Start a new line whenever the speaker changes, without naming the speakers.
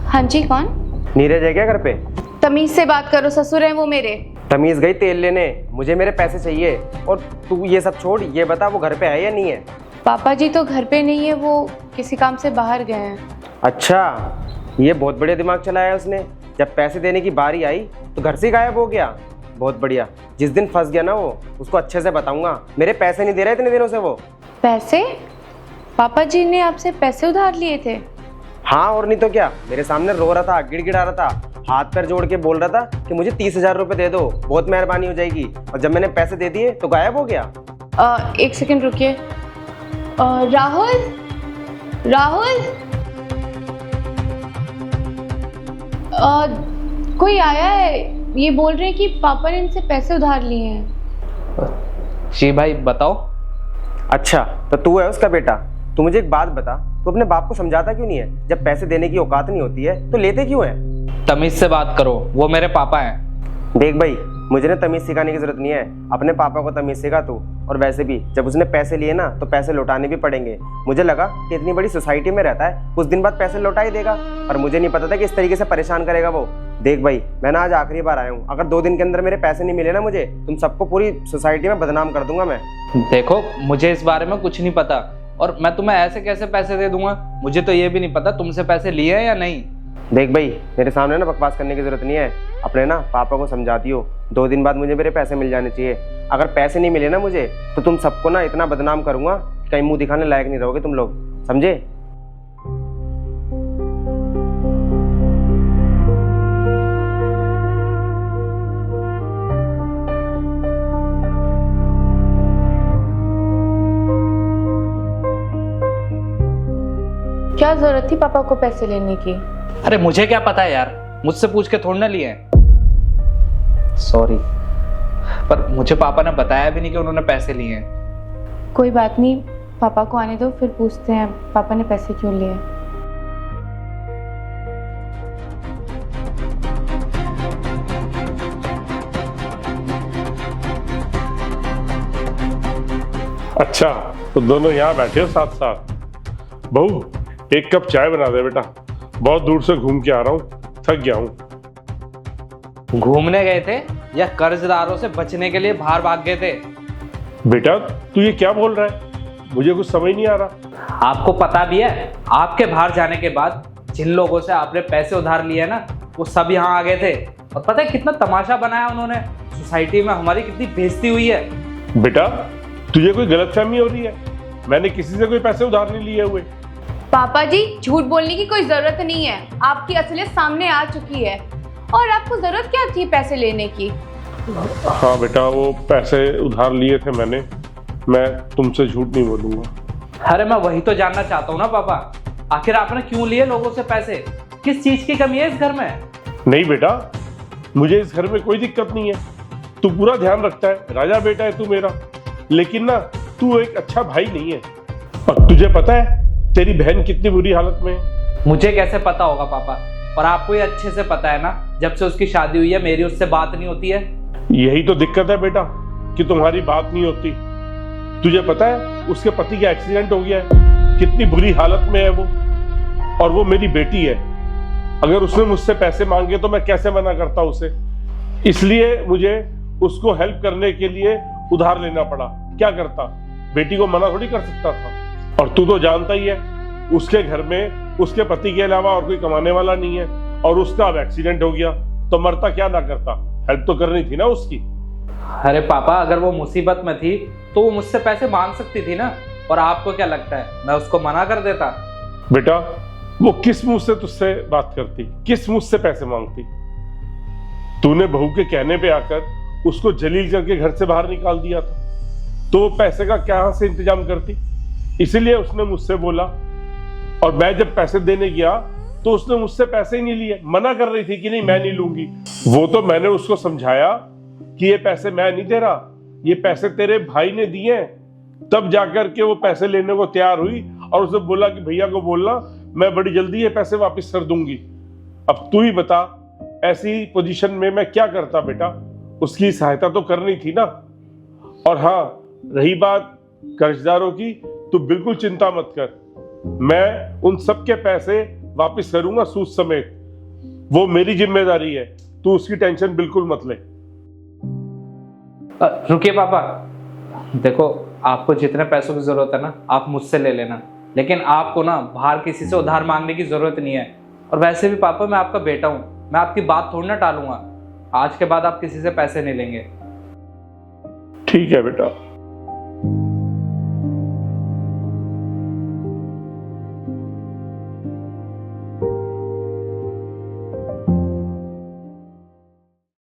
हाँ जी, कौन?
नीरज है क्या घर पे?
तमीज से बात करो, ससुर है वो मेरे।
तमीज गई तेल लेने, मुझे मेरे पैसे चाहिए। और तू ये सब छोड़, ये बता वो घर पे है या नहीं है?
पापा जी तो घर पे नहीं है, वो किसी काम से बाहर गए हैं।
अच्छा, ये बहुत बढ़िया दिमाग चलाया उसने। जब पैसे देने की बारी आई तो घर से ही गायब हो गया। बहुत बढ़िया। जिस दिन फंस गया ना वो, उसको अच्छे से बताऊंगा। मेरे पैसे नहीं दे रहे इतने दिनों से वो।
पैसे? पापा जी ने आपसे पैसे उधार लिए थे?
हाँ, और नहीं तो क्या। मेरे सामने रो रहा था, गिड़गिड़ा रहा था, हाथ पैर जोड़ के बोल रहा था कि मुझे 30,000 रुपये दे दो, बहुत मेहरबानी हो जाएगी। और जब मैंने पैसे दे दिए तो गायब हो गया।
एक सेकंड रुकिए। राहुल, राहुल, कोई आया है, ये बोल रहे हैं कि पापा ने इनसे पैसे उधार लिए हैं।
जी भाई बताओ।
अच्छा, तो तू है उसका बेटा। तू मुझे एक बात बता, तू अपने बाप को समझाता क्यों नहीं है? जब पैसे देने की औकात नहीं होती है तो लेते क्यों है?
तमीज से बात करो, वो मेरे पापा हैं।
देख भाई, मुझे ना तमीज सिखाने की जरूरत नहीं है। अपने पापा को तमीज सिखा तू। और वैसे भी जब उसने पैसे लिए ना तो पैसे लौटाने भी पड़ेंगे। मुझे लगा कि इतनी बड़ी सोसाइटी में रहता है, कुछ दिन बाद पैसे लौटा ही देगा, पर मुझे नहीं पता था कि इस तरीके से परेशान करेगा वो। देख भाई, मैं ना आज आखिरी बार आया हूँ। अगर 2 दिन के अंदर मेरे पैसे नहीं मिले ना मुझे, तुम सबको पूरी सोसाइटी में बदनाम कर दूंगा मैं।
देखो, मुझे इस बारे में कुछ नहीं पता, और मैं तुम्हें ऐसे कैसे पैसे दे दूंगा? मुझे तो ये भी नहीं पता तुमसे पैसे लिए हैं या नहीं।
देख भाई, मेरे सामने ना बकवास करने की जरूरत नहीं है। अपने ना पापा को समझाती हो, 2 दिन बाद मुझे मेरे पैसे मिल जाने चाहिए। अगर पैसे नहीं मिले ना मुझे, तो तुम सबको ना इतना बदनाम करूंगा कि कहीं मुंह दिखाने लायक नहीं रहोगे तुम लोग, समझे?
क्या जरूरत थी पापा को पैसे लेने की?
अरे मुझे क्या पता है यार, मुझसे पूछ के थोड़ी ना लिए हैं। सॉरी, पर मुझे पापा ने बताया भी नहीं कि उन्होंने पैसे लिए हैं।
कोई बात नहीं, पापा को आने दो, फिर पूछते हैं पापा ने पैसे क्यों लिए।
अच्छा, तो दोनों यहाँ बैठे हो साथ साथ। बहू, एक कप चाय बना दे बेटा। बहुत दूर से घूम के आ रहा हूँ, थक गया हूँ।
घूमने गए थे या कर्जदारों से बचने के लिए बाहर भाग गए थे?
बेटा, तू ये क्या बोल रहा है? मुझे कुछ समझ नहीं आ रहा।
आपको पता भी है, आपके बाहर जाने के बाद जिन लोगों से आपने पैसे उधार लिए ना, वो सब यहाँ आ गए थे। और पता है कितना तमाशा बनाया उन्होंने, सोसाइटी में हमारी कितनी बेइज्जती हुई है।
बेटा, तुझे कोई गलतफहमी हो रही है। मैंने किसी से कोई पैसे उधार नहीं लिए हुए।
पापा जी, झूठ बोलने की कोई जरूरत नहीं है, आपकी असलियत सामने आ चुकी है। और आपको जरूरत क्या थी पैसे लेने की?
हाँ बेटा, वो पैसे उधार लिए थे मैंने। मैं तुमसे झूठ नहीं बोलूंगा।
अरे मैं वही तो जानना चाहता हूँ ना पापा, आखिर आपने क्यों लिए लोगों से पैसे? किस चीज की कमी है इस घर में? नहीं
बेटा, मुझे इस घर में कोई दिक्कत नहीं है। तू पूरा ध्यान रखता है, राजा बेटा है तू मेरा। लेकिन ना, तू एक अच्छा भाई नहीं है। और तुझे पता है तेरी बहन कितनी बुरी हालत में है?
मुझे कैसे पता होगा पापा? और आपको ये अच्छे से पता है ना, जब से उसकी शादी हुई है मेरी उससे बात नहीं होती है।
यही तो दिक्कत है बेटा, कि तुम्हारी बात नहीं होती। तुझे पता है उसके पति का एक्सीडेंट हो गया है, कितनी बुरी हालत में है वो। और वो मेरी बेटी है। अगर उसने मुझसे पैसे मांगे तो मैं कैसे मना करता उसे? इसलिए मुझे उसको हेल्प करने के लिए उधार लेना पड़ा। क्या करता, बेटी को मना थोड़ी कर सकता था। और तू तो जानता ही है, उसके घर में उसके पति के अलावा और कोई कमाने वाला नहीं है। और उसका अब एक्सीडेंट हो गया, तो मरता क्या ना करता, हेल्प तो करनी थी ना उसकी।
अरे पापा, अगर वो मुसीबत में थी तो वो मुझसे पैसे मांग सकती थी ना। और आपको क्या लगता है मैं उसको मना कर देता?
बेटा, वो किस मुंह से तुझसे बात करती, किस मुंह से पैसे मांगती? तूने बहू के कहने पे आकर उसको जलील करके घर से बाहर निकाल दिया था, तो वो पैसे का कहां से इंतजाम करती? इसीलिए उसने मुझसे बोला। और मैं जब पैसे देने गया तो उसने मुझसे पैसे ही नहीं लिए, मना कर रही थी कि नहीं मैं नहीं लूंगी। वो तो मैंने उसको समझाया कि ये पैसे मैं नहीं दे रहा, ये पैसे तेरे भाई ने दिए हैं। तब जाकर के वो पैसे लेने को तैयार हुई और उसने बोला कि भैया को बोलना मैं बड़ी जल्दी ये पैसे वापस कर दूंगी। अब तू ही बता, ऐसी पोजीशन में मैं क्या करता बेटा? उसकी सहायता तो करनी थी ना। और हाँ, रही बात कर्जदारों की, तो बिल्कुल चिंता मत कर, मैं उन सब के पैसे वापस करूंगा सूद समेत। वो मेरी जिम्मेदारी है, तू उसकी टेंशन बिल्कुल मत ले।
रुकिए पापा, देखो आपको जितने पैसों की जरूरत है ना आप मुझसे ले लेना, लेकिन आपको ना बाहर किसी से उधार मांगने की जरूरत नहीं है। और वैसे भी पापा मैं आपका बेटा हूँ, मैं आपकी बात थोड़ी ना टालूंगा। आज के बाद आप किसी से पैसे नहीं लेंगे।
ठीक है बेटा।